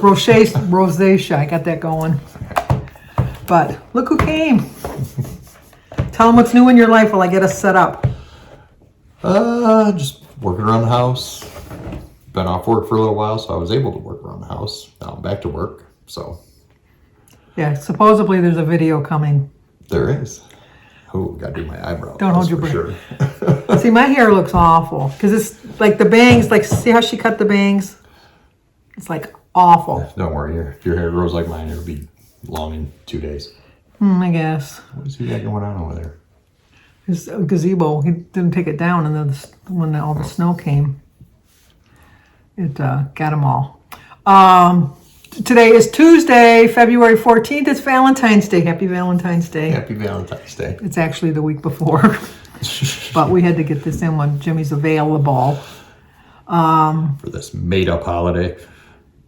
rosacea. I got that going. But look who came. Tell them what's new in your life while I get us set up. Just working around the house. Been off work for a little while, so I was able to work around the house. Now I'm back to work, so. Yeah, supposedly there's a video coming. There is. Oh, gotta do my eyebrows. Don't hold your breath. Sure. See, my hair looks awful because it's like the bangs. Like, see how she cut the bangs? It's like awful. Don't worry, if your hair grows like mine, it'll be long in 2 days. I guess. What is he got going on over there? His gazebo. He didn't take it down, and then when all the snow came, it got them all. Today is Tuesday, February 14th. It's Valentine's Day. Happy Valentine's Day. Happy Valentine's Day. It's actually the week before. But we had to get this in when Jimmy's available. For this made-up holiday.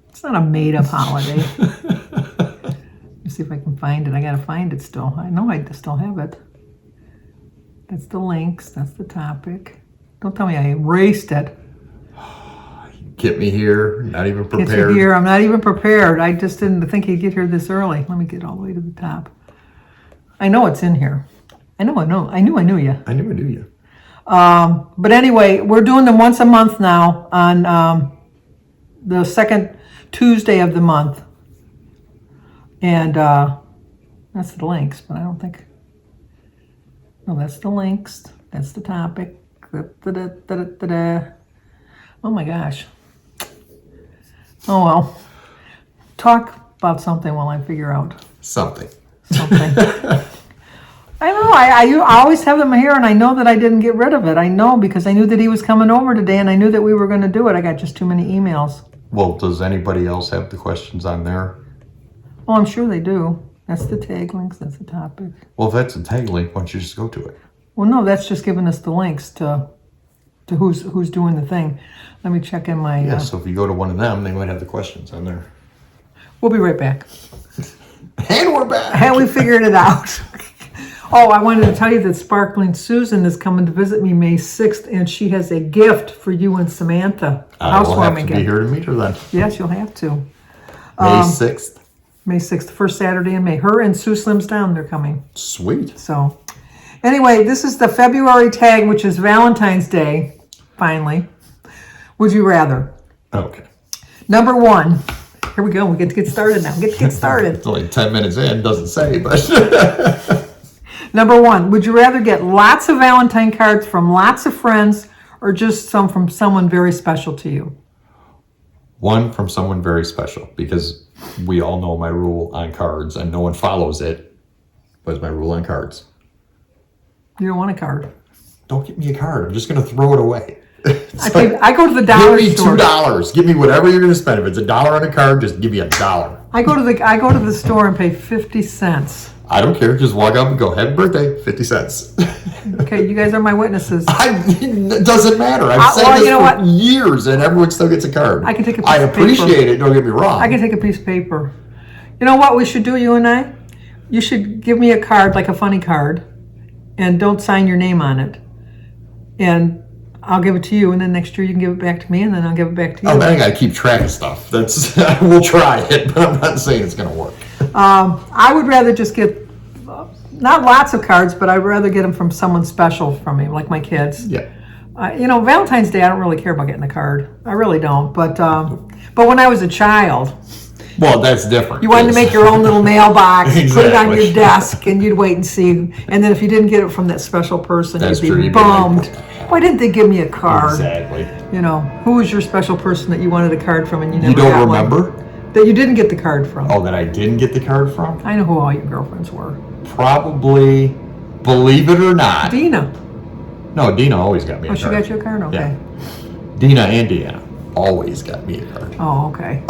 It's not a made-up holiday. Let me see if I can find it. I got to find it still. I know I still have it. That's the links. That's the topic. Don't tell me I erased it. Get me here, not even prepared. Get you here. I'm not even prepared. I just didn't think he'd get here this early. Let me get all the way to the top. I know it's in here. I knew you. I knew I knew you. But anyway, we're doing them once a month now on the second Tuesday of the month. And that's the links, but I don't think... No, that's the links. That's the topic. Oh my gosh. Oh well. Talk about something while I figure out Something. I know. I always have them here, and I know that I didn't get rid of it. I know because I knew that he was coming over today, and I knew that we were going to do it. I got just too many emails. Well, does anybody else have the questions on there? Oh, I'm sure they do. That's the tag links. That's the topic. Well, if that's a tag link, why don't you just go to it? Well, no, that's just giving us the links to who's doing the thing. Let me check in my... Yeah, so if you go to one of them, they might have the questions on there. We'll be right back. And we're back! And we figured it out. Oh, I wanted to tell you that Sparkling Susan is coming to visit me May 6th, and she has a gift for you and Samantha. I will have to be here to meet her then. Yes, you'll have to. May 6th? May 6th, first Saturday in May. Her and Sue Slims Down, they're coming. Sweet. So, anyway, this is the February tag, which is Valentine's Day, finally. Would you rather? Okay. Number one. Here we go. We get to get started now. Get started. It's only 10 minutes in. Doesn't say, but... Number one. Would you rather get lots of Valentine cards from lots of friends or just some from someone very special to you? One from someone very special, because we all know my rule on cards and no one follows it. What's my rule on cards? You don't want a card. Don't give me a card. I'm just going to throw it away. I go to the dollar store. Give me $2. Give me whatever you're going to spend. If it's $1 on a card, just give me $1. I go to the store and pay 50 cents. I don't care. Just walk up and go, happy birthday, 50 cents. Okay, you guys are my witnesses. It doesn't matter. I've said this for years, and everyone still gets a card. I can take a piece of paper. I appreciate it. Don't get me wrong. I can take a piece of paper. You know what we should do, you and I? You should give me a card, like a funny card, and don't sign your name on it. And I'll give it to you, and then next year you can give it back to me, and then I'll give it back to you. Oh, man, I got to keep track of stuff. We'll try it, but I'm not saying it's going to work. I would rather just get, not lots of cards, but I'd rather get them from someone special from me, like my kids. Yeah. Valentine's Day, I don't really care about getting a card. I really don't. But when I was a child... Well, that's different. You wanted to make your own little mailbox, exactly. Put it on your desk, and you'd wait and see. And then if you didn't get it from that special person, you'd be bummed. Why didn't they give me a card? Exactly. Who was your special person that you wanted a card from and you never got one? You don't remember? That you didn't get the card from. Oh, that I didn't get the card from? I know who all your girlfriends were. Probably, believe it or not. Dina. No, Dina always got me a card. Oh, she got you a card? Okay. Yeah. Dina and Deanna always got me a card. Oh, okay.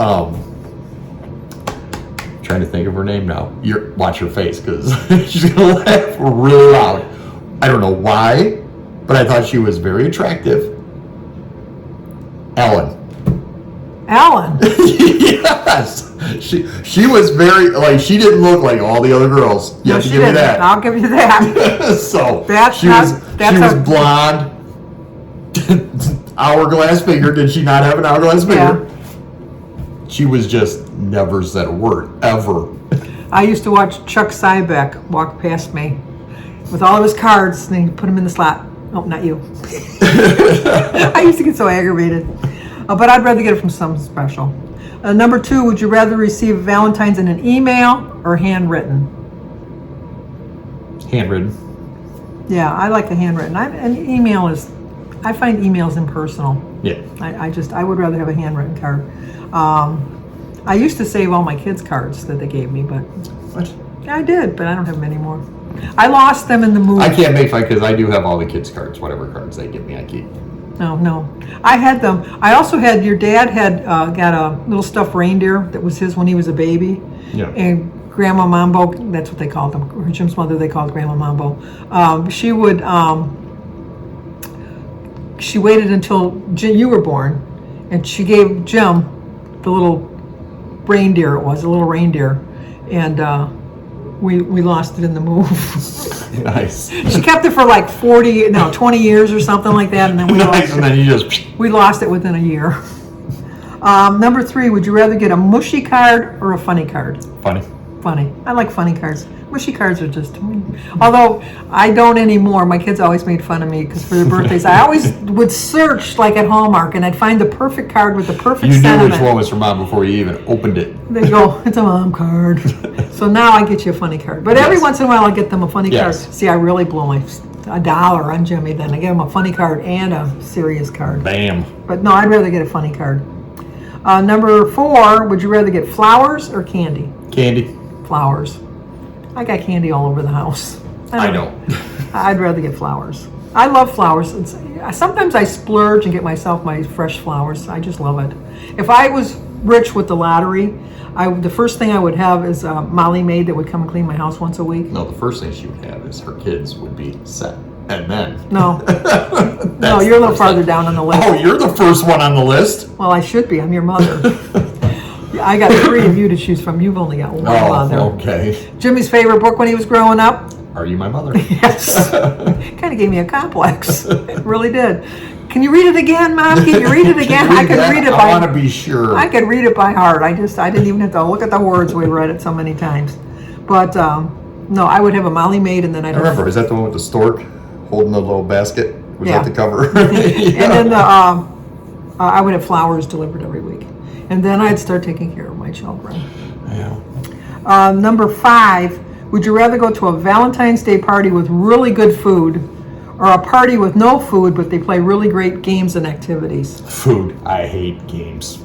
Trying to think of her name now. Watch her face, because she's gonna laugh really loud. I don't know why, but I thought she was very attractive. Ellen. Yes. She was very, she didn't look like all the other girls. You have to give me that. I'll give you that. So she was blonde. Hourglass figure. Did she not have an hourglass figure? Yeah. She was just never said a word, ever. I used to watch Chuck Cybeck walk past me with all of his cards, and he'd put them in the slot. Oh, not you. I used to get so aggravated. But I'd rather get it from something special. Number 2, would you rather receive Valentine's in an email or handwritten? Handwritten. Yeah, I like a handwritten. An email is, I find emails impersonal. Yeah. I would rather have a handwritten card. I used to save all my kids' cards that they gave me, but What? yeah, I did, but I don't have them anymore. I lost them in the move. I can't make fun because I do have all the kids' cards. Whatever cards they give me, I keep. No. I had them. I also had, your dad had got a little stuffed reindeer that was his when he was a baby. Yeah. And Grandma Mambo, that's what they called them. Or Jim's mother, they called Grandma Mambo. She would, she waited until you were born, and she gave Jim the little reindeer, a little reindeer. And we lost it in the move. Nice. She kept it for like 20 years or something like that, and then we Nice, lost and it. then you just. We lost it within a year. Number 3, would you rather get a mushy card or a funny card? Funny. Funny. I like funny cards. Mushy cards are just, although I don't anymore. My kids always made fun of me because for their birthdays, I always would search like at Hallmark, and I'd find the perfect card with the perfect You knew sentiment. which one was for mom before you even opened it. They go, it's a mom card. So now I get you a funny card. But every Yes. once in a while I get them a funny Yes. card. See, I really blow my $1 on Jimmy then. I give him a funny card and a serious card. Bam. But no, I'd rather get a funny card. Number 4, would you rather get flowers or candy? Candy. Flowers. I got candy all over the house. I know. I'd rather get flowers. I love flowers. Sometimes I splurge and get myself my fresh flowers. I just love it. If I was rich with the lottery, the first thing I would have is a Molly maid that would come and clean my house once a week. No, the first thing she would have is her kids would be set. And then. No. No, you're a little farther down on the list. Oh, you're the first one on the list? Well, I should be. I'm your mother. I got 3 of you to choose from. You've only got one mother. Okay. Jimmy's favorite book when he was growing up? Are you my mother? Yes. Kind of gave me a complex. It really did. Can you read it again, Mom? Can you read it again? I could read it I want to be sure. I could read it by heart. I didn't even have to look at the words. We read it so many times. But no, I would have a Molly maid, and then I'd I remember. Is that the one with the stork holding the little basket? Was Yeah. that the cover? And then I would have flowers delivered every week. And then I'd start taking care of my children. Yeah. Number 5, would you rather go to a Valentine's Day party with really good food or a party with no food but they play really great games and activities? Food. I hate games.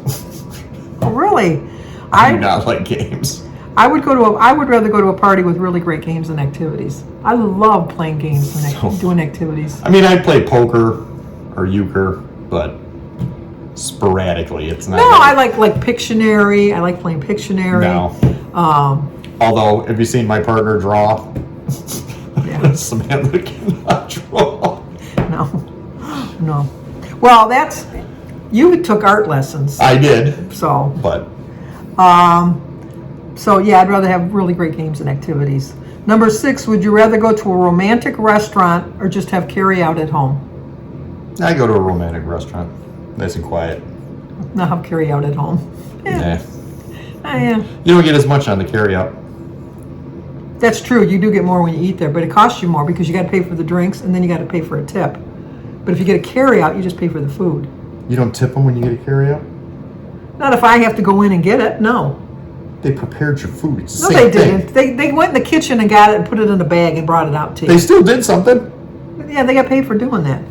Oh, really? I do not like games. I would rather go to a party with really great games and activities. I love playing games and doing activities. I mean, I play poker or euchre, but sporadically. It's not. No, I like Pictionary. I like playing Pictionary. No. Although, have you seen my partner draw? Yeah. Samantha cannot draw. No. Well, you took art lessons, I did, so. but So yeah, I'd rather have really great games and activities. Number 6, would you rather go to a romantic restaurant or just have carry out at home? I go to a romantic restaurant. Nice and quiet. Not have carry out at home. Yeah. Yeah. You don't get as much on the carry out. That's true. You do get more when you eat there, but it costs you more because you got to pay for the drinks and then you got to pay for a tip. But if you get a carry out, you just pay for the food. You don't tip them when you get a carry out? Not if I have to go in and get it. No. They prepared your food. It's the No, same they thing. didn't. They went in the kitchen and got it and put it in a bag and brought it out to you. They still did something. Yeah, they got paid for doing that.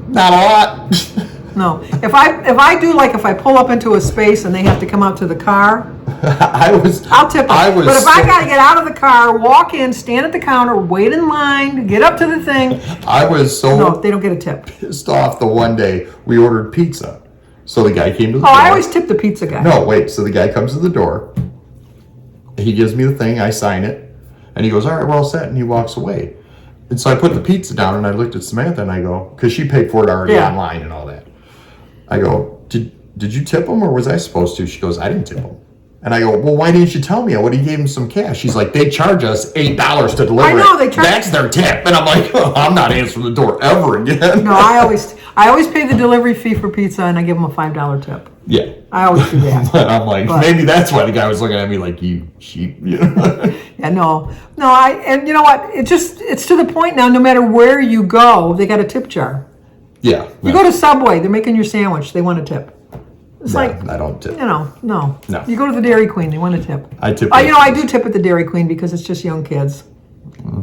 Not a lot. No. If I pull up into a space and they have to come out to the car, I'll tip them. But if I got to get out of the car, walk in, stand at the counter, wait in line, get up to the thing. I was so No, they don't get a tip. pissed off the one day we ordered pizza. So the guy came to the Oh, door. I always tip the pizza guy. No, wait. So the guy comes to the door. He gives me the thing. I sign it. And he goes, all right, we're all set. And he walks away. And so I put the pizza down and I looked at Samantha and I go, because she paid for it already online and all that. I go, did you tip him or was I supposed to? She goes, I didn't tip him. And I go, well, why didn't you tell me? I would have gave him some cash. She's like, they charge us $8 to deliver I know, it. they charge. That's their tip. And I'm like, oh, I'm not answering the door ever again. No, I always pay the delivery fee for pizza, and I give them a $5 tip. Yeah. I always do that. But I'm like, maybe that's why the guy was looking at me like, you sheep. You know? Yeah, no, and you know what? It's to the point now. No matter where you go, they got a tip jar. Yeah. You go to Subway, they're making your sandwich. They want a tip. It's like, I don't tip. No. No. You go to the Dairy Queen, they want a tip. I tip. I do tip at the Dairy Queen because it's just young kids.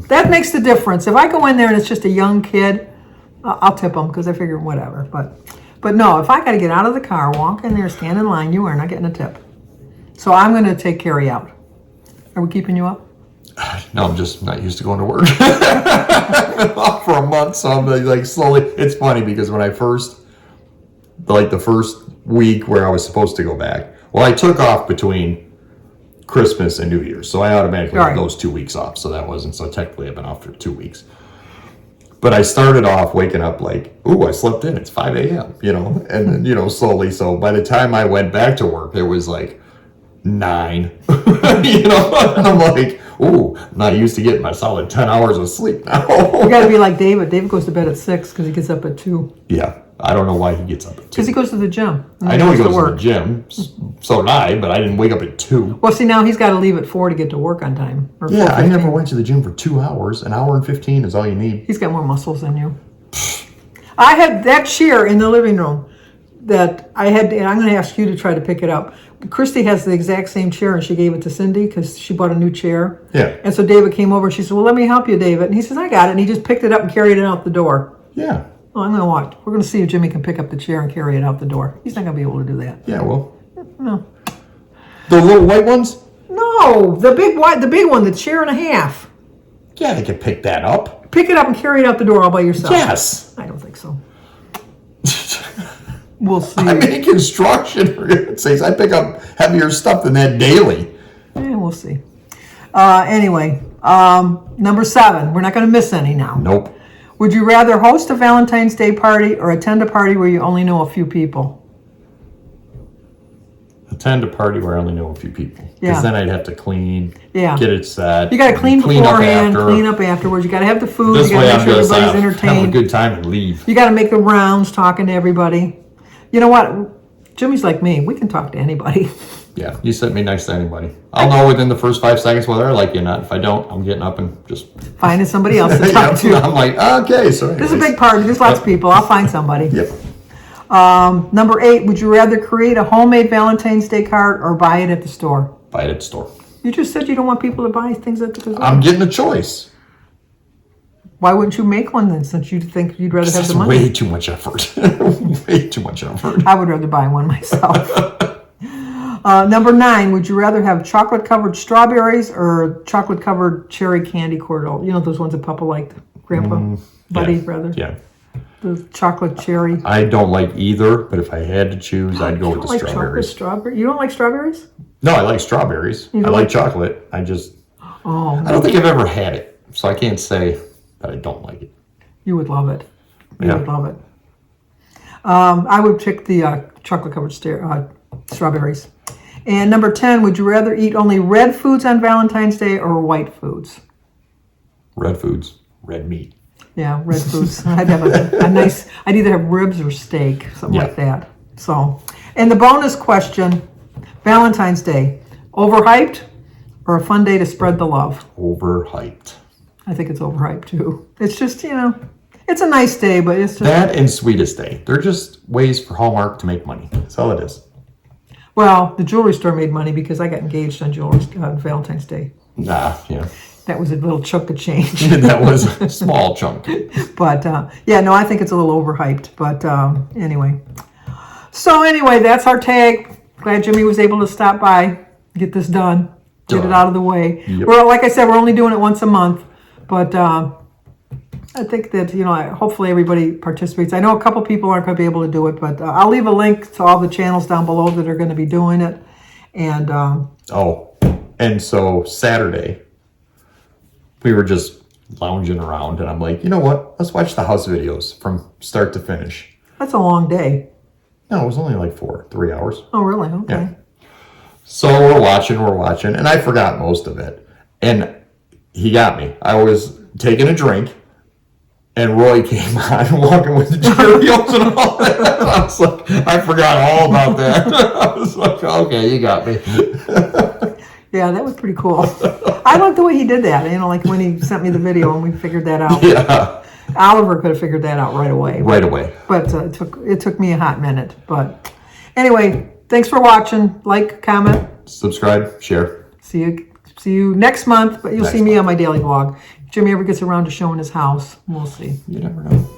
That makes the difference. If I go in there and it's just a young kid, I'll tip them because I figure whatever. But no, if I got to get out of the car, walk in there, stand in line, you are not getting a tip. So I'm going to take carry out. Are we keeping you up? No, I'm just not used to going to work. I've been off for a month, so I'm like slowly. It's funny because when I the first week where I was supposed to go back, well, I took off between Christmas and New Year's, so I automatically had those 2 weeks off. So that wasn't so technically I've been off for 2 weeks. But I started off waking up like, ooh, I slept in. It's 5 a.m. And then, slowly. So by the time I went back to work, it was like 9. And I'm like, ooh, I'm not used to getting my solid 10 hours of sleep now. You got to be like David. David goes to bed at 6 because he gets up at 2. Yeah, I don't know why he gets up at 2. Because he goes to the gym. I know he goes to the gym. So did I, but I didn't wake up at 2. Well, see, now he's got to leave at 4 to get to work on time. Yeah, I never went to the gym for 2 hours. An hour and 15 is all you need. He's got more muscles than you. I had that chair in the living room that I had, and I'm going to ask you to try to pick it up. Christy has the exact same chair, and she gave it to Cindy because she bought a new chair. Yeah. And so David came over, and she said, well, let me help you, David. And he says, I got it. And he just picked it up and carried it out the door. Yeah. Well, I'm going to watch. We're going to see if Jimmy can pick up the chair and carry it out the door. He's not going to be able to do that. Yeah, well. No. The little white ones? No, the big one, the chair and a half. Yeah, they could pick that up. Pick it up and carry it out the door all by yourself. Yes. I don't think so. We'll see. I make construction. It says I pick up heavier stuff than that daily. Yeah, we'll see. Anyway, number 7. We're not going to miss any now. Nope. Would you rather host a Valentine's Day party or attend a party where you only know a few people? Attend a party where I only know a few people. Yeah. Because then I'd have to clean, get it set. You got to clean beforehand, up clean up afterwards. You got to have the food. This You got way to I'm make sure just everybody's have a entertained. good time and leave. You got to make the rounds talking to everybody. You know what? Jimmy's like me. We can talk to anybody. Yeah, you sit me next to anybody. I'll know within the first 5 seconds whether I like you or not. If I don't, I'm getting up and just finding somebody else to talk to. I'm like, okay, so This is a big party. There's lots of people. I'll find somebody. Yep. Number 8, would you rather create a homemade Valentine's Day card or buy it at the store? Buy it at the store. You just said you don't want people to buy things at the store. I'm getting a choice. Why wouldn't you make one then, since you think you'd rather have That's the money? way too much effort. Way too much effort. I would rather buy one myself. Number 9, would you rather have chocolate-covered strawberries or chocolate-covered cherry candy cordial? You know those ones that Papa liked, Grandpa? Buddy, rather? Yeah. The chocolate cherry. I don't like either, but if I had to choose, I'd go with the strawberries. Strawberry? You don't like strawberries? No, I like strawberries. I like chocolate. I don't think I've ever had it, so I can't say that I don't like it. You would love it. You Yeah. would love it. I would pick the chocolate-covered strawberries. And number 10, would you rather eat only red foods on Valentine's Day or white foods? Red foods, red meat. Yeah, red foods. I'd have a nice, I'd either have ribs or steak, something like that. So, and the bonus question, Valentine's Day, overhyped or a fun day to spread the love? Overhyped. I think it's overhyped too. It's just, it's a nice day, but it's just... That and Sweetest Day. They're just ways for Hallmark to make money. That's all it is. Well, the jewelry store made money because I got engaged on Valentine's Day. Nah, yeah. That was a little chunk of change. That was a small chunk. But, I think it's a little overhyped. But anyway. So anyway, that's our tag. Glad Jimmy was able to stop by, get this done, get it out of the way. Yep. Well, like I said, we're only doing it once a month. But I think that, hopefully everybody participates. I know a couple people aren't going to be able to do it, but I'll leave a link to all the channels down below that are going to be doing it. And and so Saturday, we were just lounging around, and I'm like, you know what? Let's watch the house videos from start to finish. That's a long day. No, it was only like 3 hours. Oh, really? Okay. Yeah. So we're watching, and I forgot most of it. And he got me. I was taking a drink, and Roy came on walking with the Cheerios and all that. I was like, I forgot all about that. I was like, okay, you got me. Yeah, that was pretty cool. I like the way he did that. You know, like when he sent me the video and we figured that out. Yeah. Oliver could have figured that out right away. Right away. But it took me a hot minute. But anyway, thanks for watching. Like, comment. Subscribe, share. See you next month. But you'll Next see me month. on my daily vlog. If Jimmy ever gets around to showing his house, we'll see. You never know.